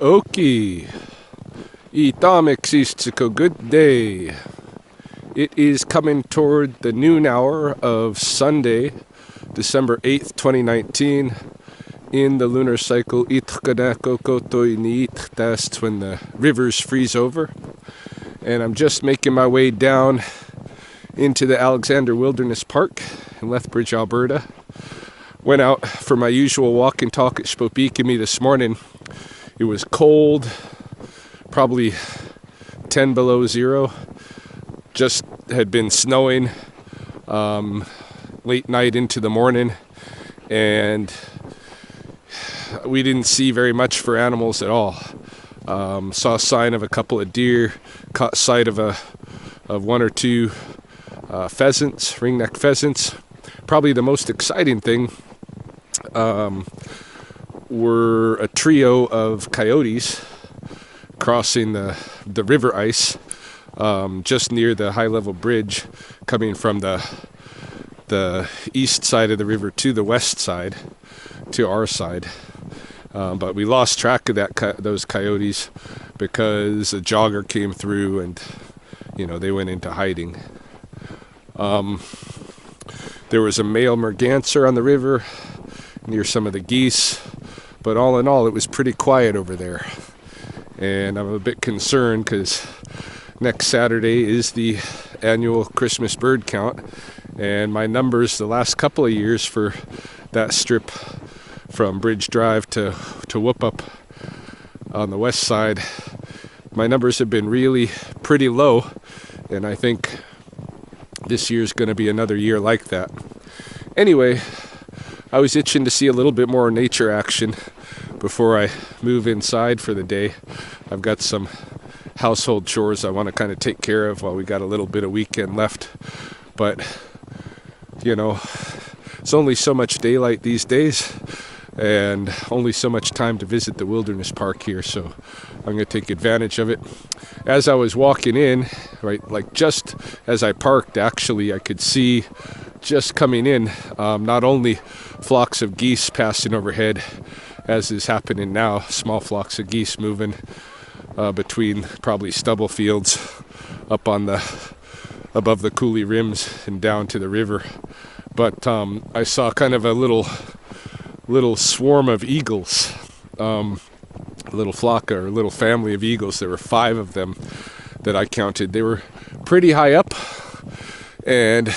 Oki, Itamexistiko, good day. It is coming toward the noon hour of Sunday, December 8th, 2019. In the lunar cycle, that's when the rivers freeze over. And I'm just making my way down into the Alexander Wilderness Park in Lethbridge, Alberta. Went out for my usual walk and talk at Spopikimi this morning. It was cold, probably 10 below zero. Just had been snowing late night into the morning, and we didn't see very much for animals at all. Saw a sign of a couple of deer, caught sight of one or two pheasants, ringneck pheasants. Probably the most exciting thing were a trio of coyotes crossing the river ice just near the high-level bridge coming from the east side of the river to the west side, to our side. But we lost track of those coyotes because a jogger came through and, they went into hiding. There was a male merganser on the river near some of the geese, but all in all, it was pretty quiet over there. And I'm a bit concerned because next Saturday is the annual Christmas bird count, and my numbers the last couple of years for that strip from Bridge Drive to Whoop-Up on the west side, my numbers have been really pretty low, and I think this year's going to be another year like that. Anyway, I was itching to see a little bit more nature action before I move inside for the day. I've got some household chores I want to kind of take care of while we got a little bit of weekend left. But, it's only so much daylight these days and only so much time to visit the wilderness park here, so I'm going to take advantage of it. As I was walking in, just as I parked, actually, I could see just coming in, not only flocks of geese passing overhead, as is happening now, small flocks of geese moving between probably stubble fields up on above the coulee rims and down to the river. But I saw kind of a little swarm of eagles, a little flock or a little family of eagles. There were 5 of them that I counted. They were pretty high up and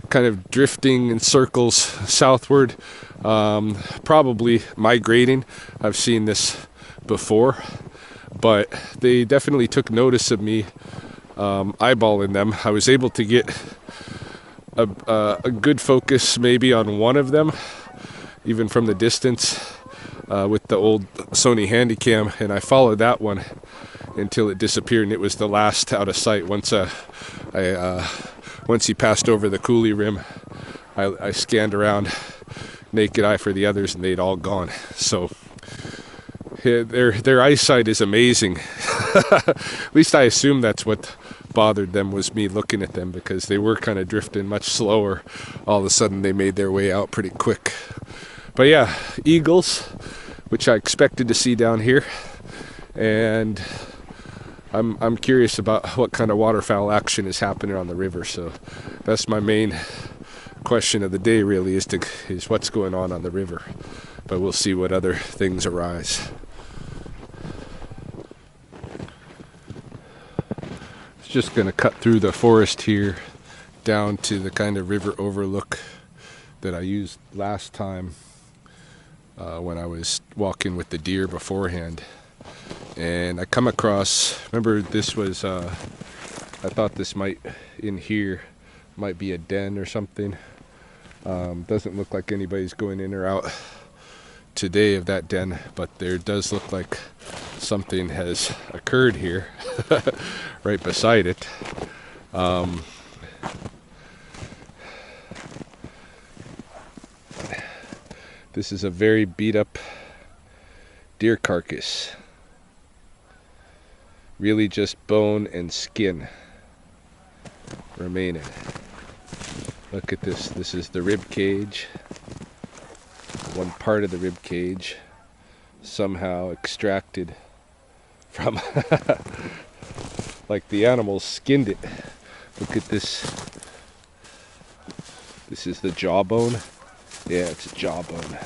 kind of drifting in circles southward, probably migrating. I've seen this before, but they definitely took notice of me eyeballing them. I was able to get a good focus maybe on one of them, even from the distance, with the old Sony Handycam, and I followed that one until it disappeared, and it was the last out of sight. Once he passed over the coulee rim, I scanned around naked eye for the others, and they'd all gone. So their eyesight is amazing. At least I assume that's what bothered them, was me looking at them, because they were kind of drifting much slower. All of a sudden they made their way out pretty quick. But yeah, eagles, which I expected to see down here, and I'm curious about what kind of waterfowl action is happening on the river. So that's my main question of the day, really, is what's going on the river. But we'll see what other things arise. Just going to cut through the forest here down to the kind of river overlook that I used last time when I was walking with the deer beforehand. And I come across, remember this was, I thought this in here might be a den or something. Doesn't look like anybody's going in or out today of that den, but there does look like something has occurred here right beside it. This is a very beat up deer carcass. Really just bone and skin remaining. Look at this. This is the rib cage. One part of the rib cage. somehow extracted from like the animals skinned it. Look at this. This is the jawbone. Yeah, it's a jawbone.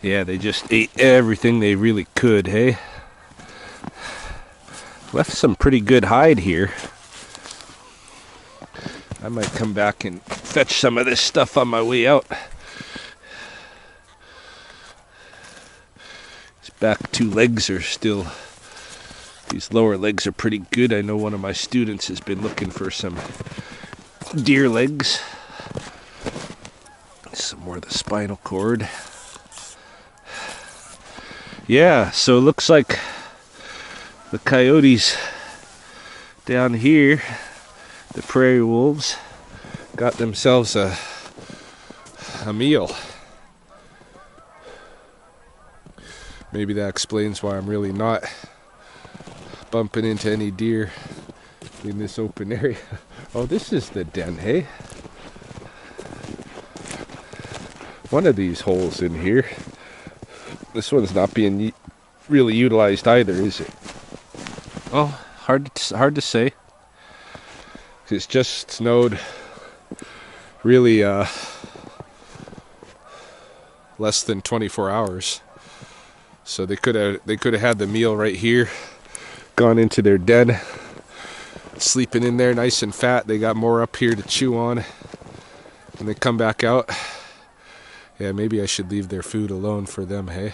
Yeah, they just ate everything they really could, hey? Left some pretty good hide here. I might come back and fetch some of this stuff on my way out. These back two legs are still, these lower legs are pretty good. I know one of my students has been looking for some deer legs. Some more of the spinal cord. Yeah, so it looks like the coyotes down here, the prairie wolves, got themselves a meal. Maybe that explains why I'm really not bumping into any deer in this open area. Oh, this is the den, hey? One of these holes in here. This one's not being really utilized either, is it? Well, hard to say. It's just snowed really less than 24 hours. So they could have had the meal right here, gone into their den, sleeping in there nice and fat. They got more up here to chew on, and they come back out. Yeah, maybe I should leave their food alone for them, hey?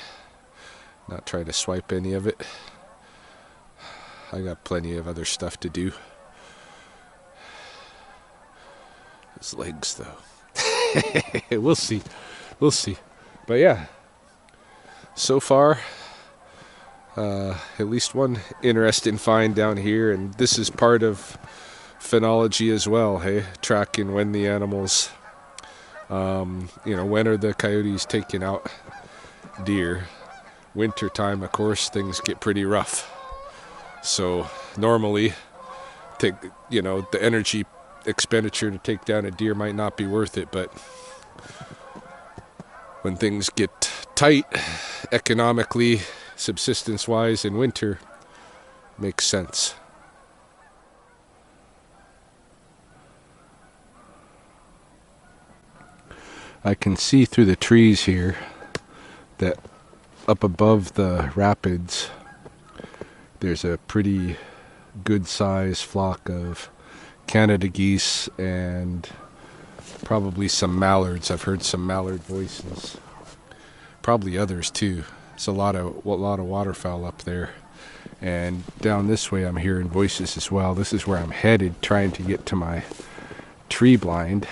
Not try to swipe any of it. I got plenty of other stuff to do. His legs, though. We'll see. We'll see. But yeah, so far, at least one interesting find down here, and this is part of phenology as well, hey? Tracking when the animals, when are the coyotes taking out deer? Winter time, of course, things get pretty rough. So normally, the energy expenditure to take down a deer might not be worth it, but when things get tight, economically, subsistence-wise in winter, makes sense. I can see through the trees here that up above the rapids there's a pretty good sized flock of Canada geese and probably some mallards. I've heard some mallard voices, probably others too. There's a lot of waterfowl up there, and down this way I'm hearing voices as well. This is where I'm headed, trying to get to my tree blind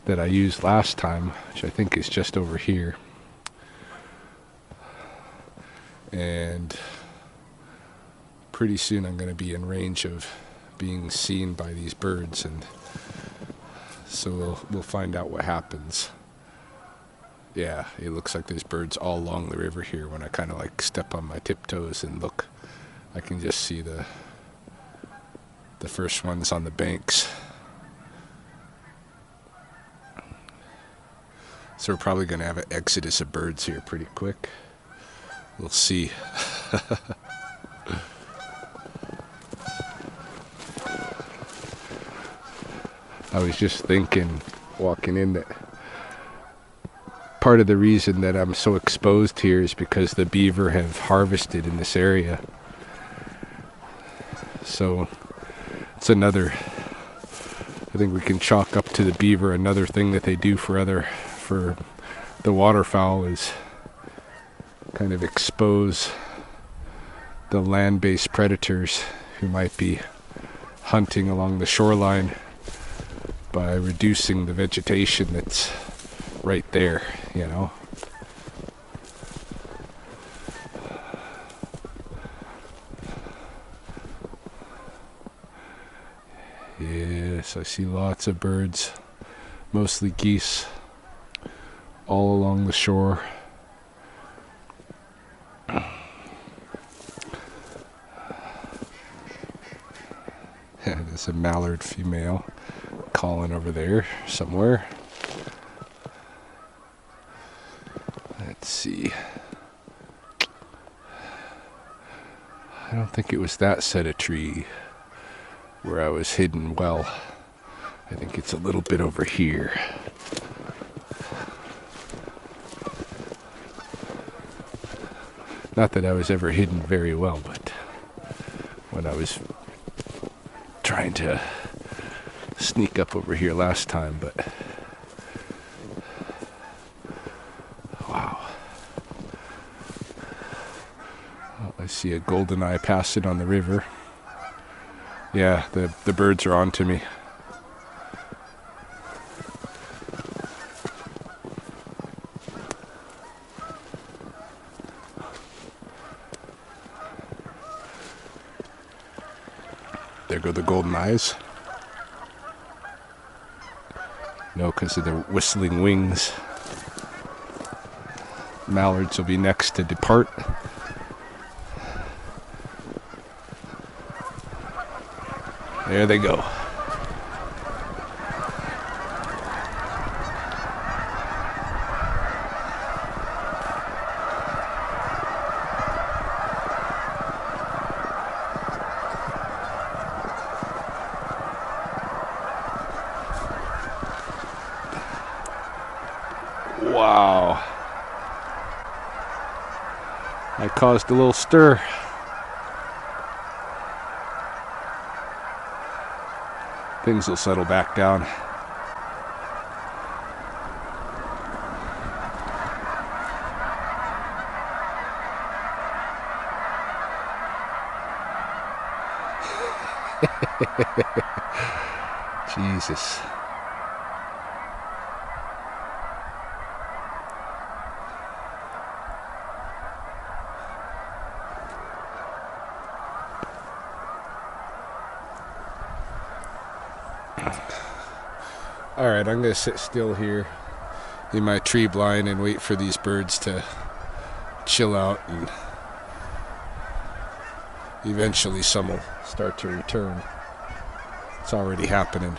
that I used last time, which I think is just over here. And pretty soon I'm going to be in range of being seen by these birds, and so we'll find out what happens. Yeah, it looks like there's birds all along the river here. When I kind of like step on my tiptoes and look, I can just see the first ones on the banks. So we're probably going to have an exodus of birds here pretty quick. We'll see. I was just thinking, walking in, that part of the reason that I'm so exposed here is because the beaver have harvested in this area. So it's another, I think we can chalk up to the beaver another thing that they do for the waterfowl is kind of expose the land-based predators who might be hunting along the shoreline by reducing the vegetation that's right there, you know. see lots of birds, mostly geese, all along the shore. There's a mallard female calling over there somewhere. Let's see. I don't think it was that set of tree where I was hidden well. I think it's a little bit over here. Not that I was ever hidden very well, but when I was trying to sneak up over here last time, but wow. Well, I see a goldeneye passing on the river. Yeah, the birds are on to me. There go the golden eyes. No, because of their whistling wings. Mallards will be next to depart. There they go. Wow. I caused a little stir. Things will settle back down. Jesus. Alright, I'm going to sit still here in my tree blind and wait for these birds to chill out, and eventually some will start to return. It's already happening.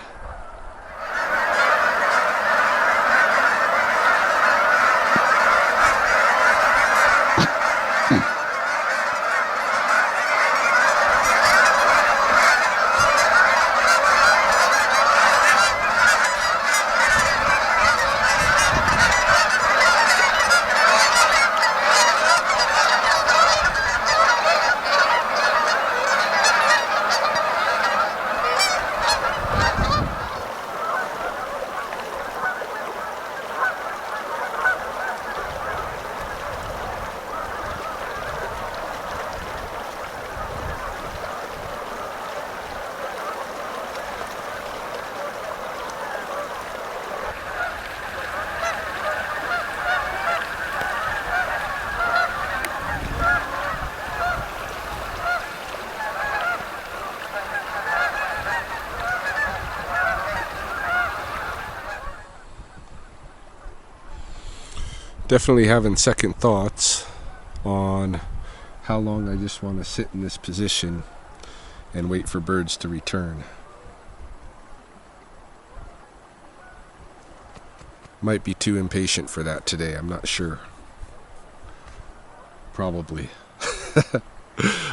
Definitely having second thoughts on how long I just want to sit in this position and wait for birds to return. Might be too impatient for that today, I'm not sure. Probably.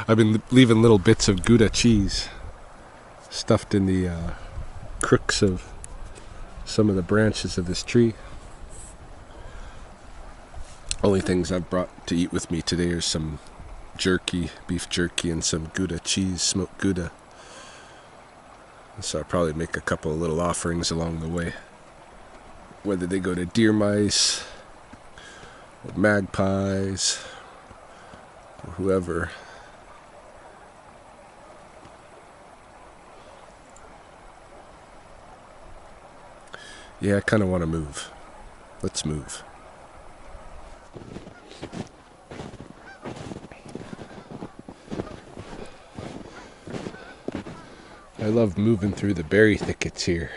I've been leaving little bits of Gouda cheese stuffed in the crooks of some of the branches of this tree. Only things I've brought to eat with me today are some jerky, beef jerky, and some Gouda cheese, smoked Gouda. So I'll probably make a couple of little offerings along the way. Whether they go to deer mice, or magpies, or whoever. Yeah, I kind of want to move. Let's move. I love moving through the berry thickets here.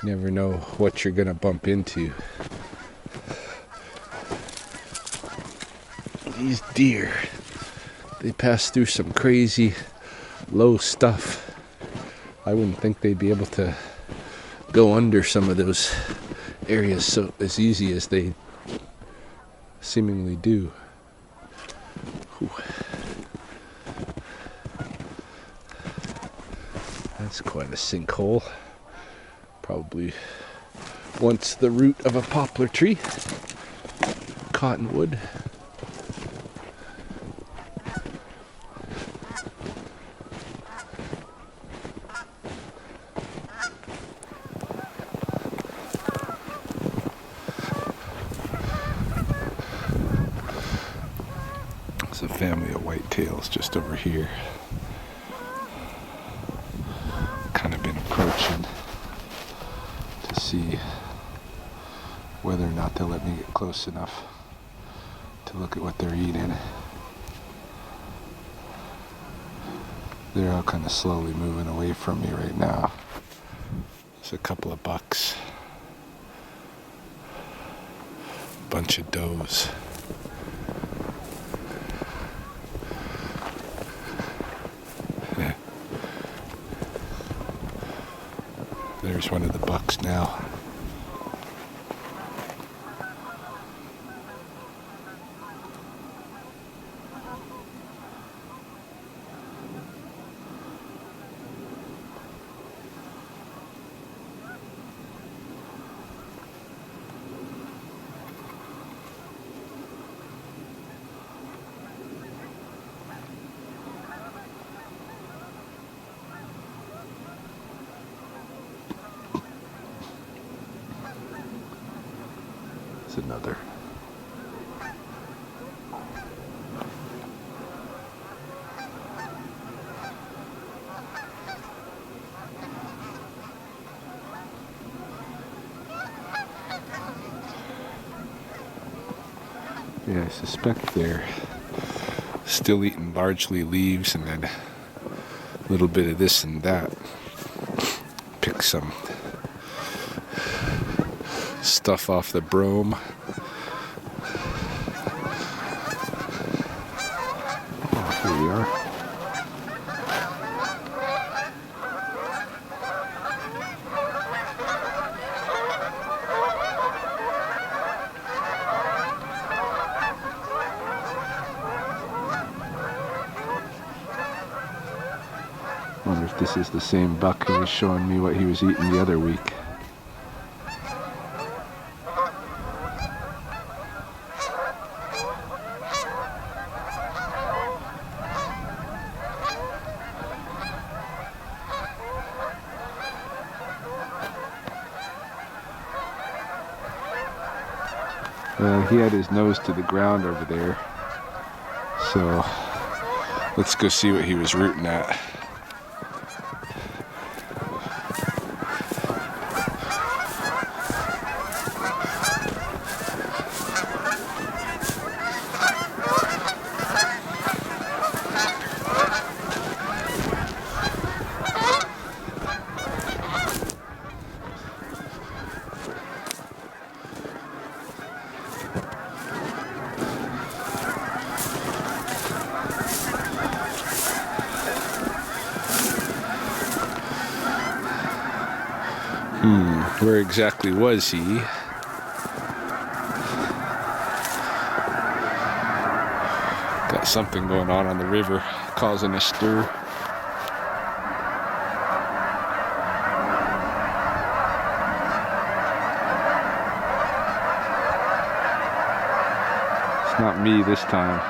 Never know what you're gonna bump into. These deer, they pass through some crazy low stuff. I wouldn't think they'd be able to go under some of those areas so as easy as they seemingly do. Whew. That's quite a sinkhole. Probably once the root of a poplar tree. Cottonwood. There's a family of whitetails just over here. Kind of been approaching to see whether or not they'll let me get close enough to look at what they're eating. They're all kind of slowly moving away from me right now. There's a couple of bucks, a bunch of does. Yeah. There's one of the bucks now. Another. Yeah, I suspect they're still eating largely leaves and then a little bit of this and that. Pick some stuff off the brome. Oh, here we are. Wonder if this is the same buck who was showing me what he was eating the other week. He had his nose to the ground over there, so let's go see what he was rooting at. Where exactly was he? Got something going on the river, causing a stir. It's not me this time.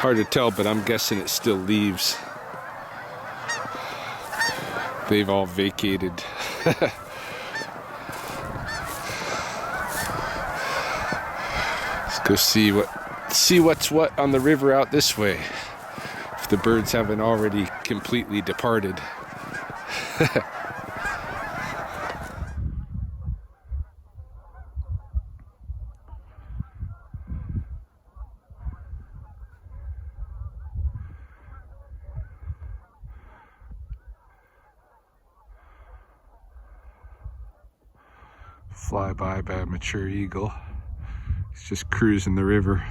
Hard to tell, but I'm guessing it's still leaves. They've all vacated. Let's go see what's what on the river out this way. If the birds haven't already completely departed. Flyby by a mature eagle. He's just cruising the river.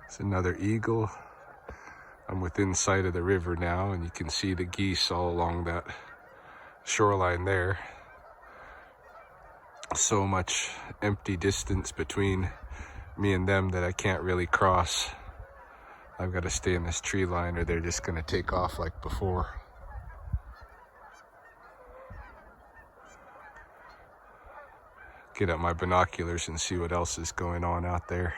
It's another eagle. I'm within sight of the river now, and you can see the geese all along that shoreline there. So much empty distance between me and them that I can't really cross. I've got to stay in this tree line or they're just going to take off like before. Get out my binoculars and see what else is going on out there.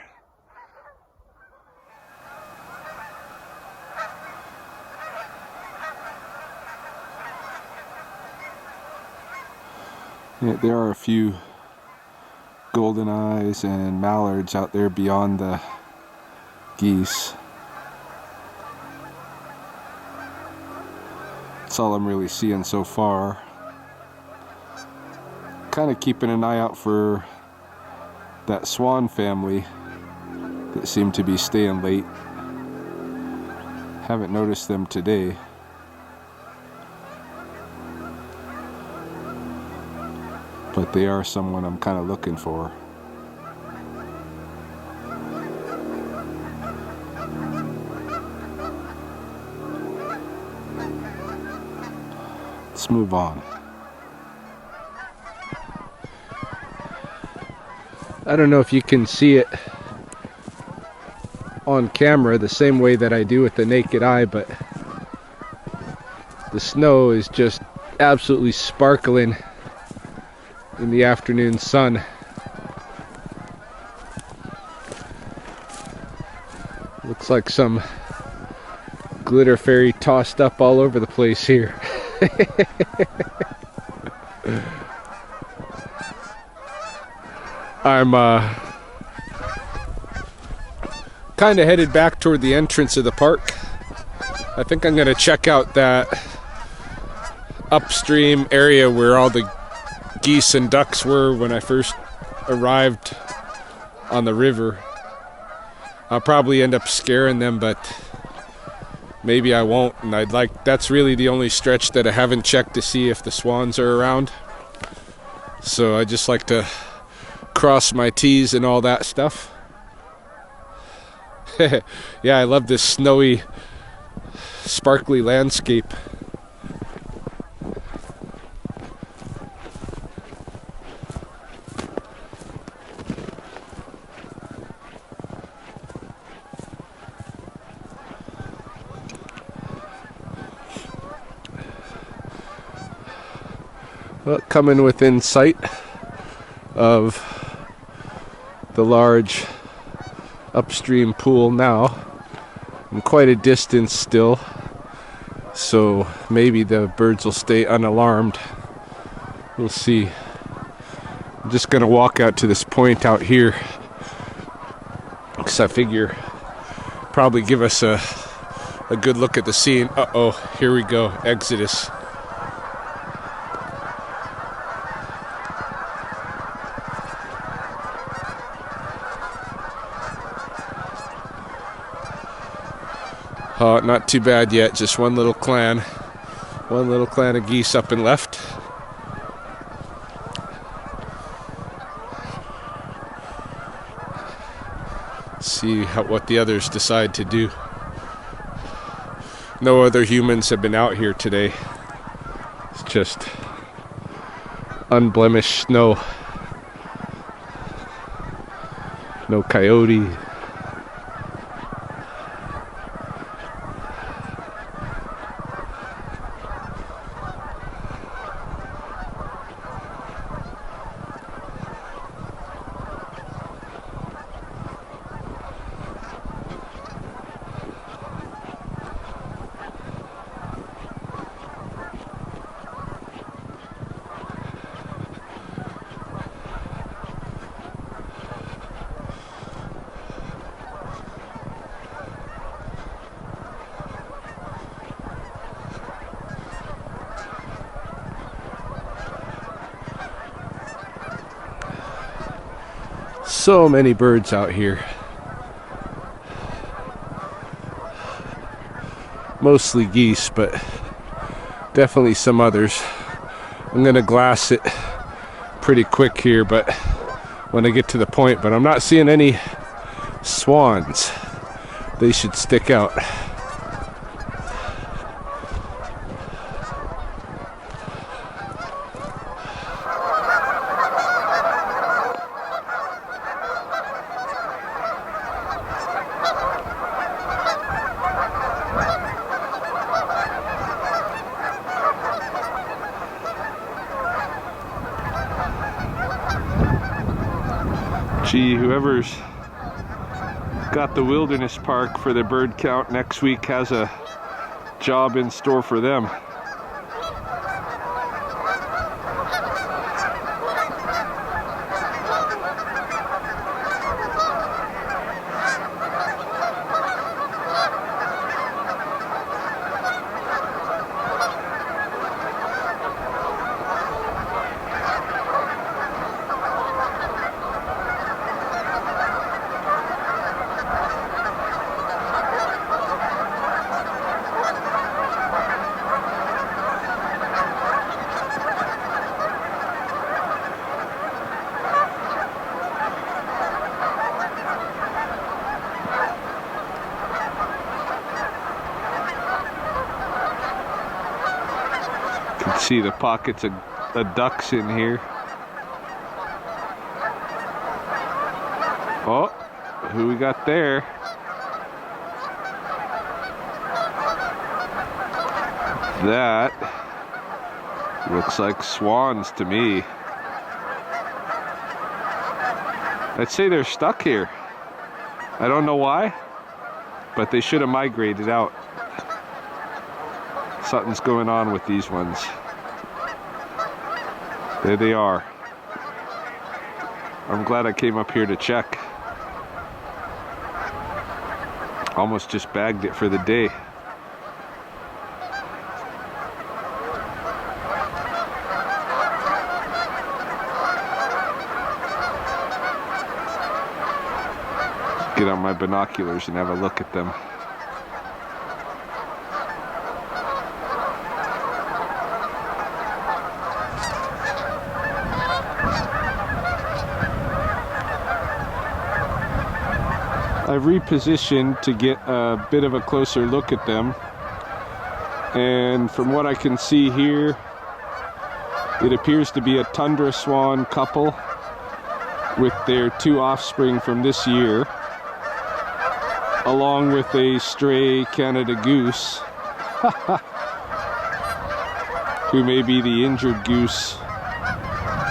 Yeah, there are a few golden eyes and mallards out there beyond the geese. That's all I'm really seeing so far. Kind of keeping an eye out for that swan family that seem to be staying late. Haven't noticed them today. But they are someone I'm kind of looking for. Let's move on. I don't know if you can see it on camera the same way that I do with the naked eye, but the snow is just absolutely sparkling in the afternoon sun. Looks like some glitter fairy tossed up all over the place here. I'm kind of headed back toward the entrance of the park. I think I'm going to check out that upstream area where all the geese and ducks were when I first arrived on the river. I'll probably end up scaring them, but maybe I won't. And that's really the only stretch that I haven't checked to see if the swans are around. So I just like to cross my T's and all that stuff. Yeah, I love this snowy, sparkly landscape. Well, coming within sight of the large upstream pool now. I'm quite a distance still, so maybe the birds will stay unalarmed. We'll see. I'm just gonna walk out to this point out here because I figure probably give us a good look at the scene. Uh-oh, here we go, Exodus. Oh, not too bad yet. Just one little clan of geese up and left. See what the others decide to do. No other humans have been out here today. It's just unblemished snow. No coyote. So many birds out here. Mostly geese, but definitely some others. I'm gonna glass it pretty quick here, but when I get to the point, but I'm not seeing any swans. They should stick out. Gee, whoever's got the wilderness park for the bird count next week has a job in store for them. See the pockets of ducks in here. Oh, who we got there? That looks like swans to me. I'd say they're stuck here. I don't know why, but they should have migrated out. Something's going on with these ones. There they are. I'm glad I came up here to check. Almost just bagged it for the day. Get out my binoculars and have a look at them. I've repositioned to get a bit of a closer look at them, and from what I can see here, it appears to be a Tundra swan couple with their 2 offspring from this year, along with a stray Canada goose who may be the injured goose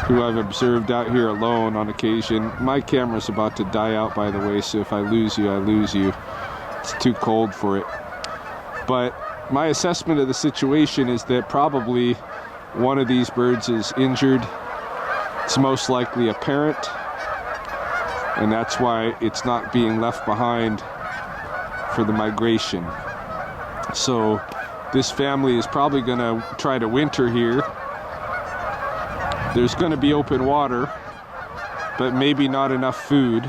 who I've observed out here alone on occasion. My camera's about to die out, by the way, so if I lose you, I lose you. It's too cold for it. But my assessment of the situation is that probably one of these birds is injured. It's most likely a parent, and that's why it's not being left behind for the migration. So this family is probably going to try to winter here. There's going to be open water, but maybe not enough food.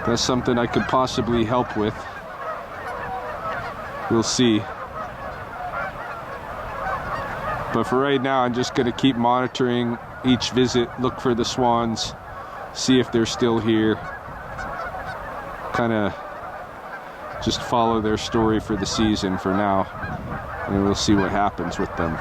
That's something I could possibly help with. We'll see. But for right now, I'm just going to keep monitoring each visit, look for the swans, see if they're still here. Kind of just follow their story for the season for now, and we'll see what happens with them.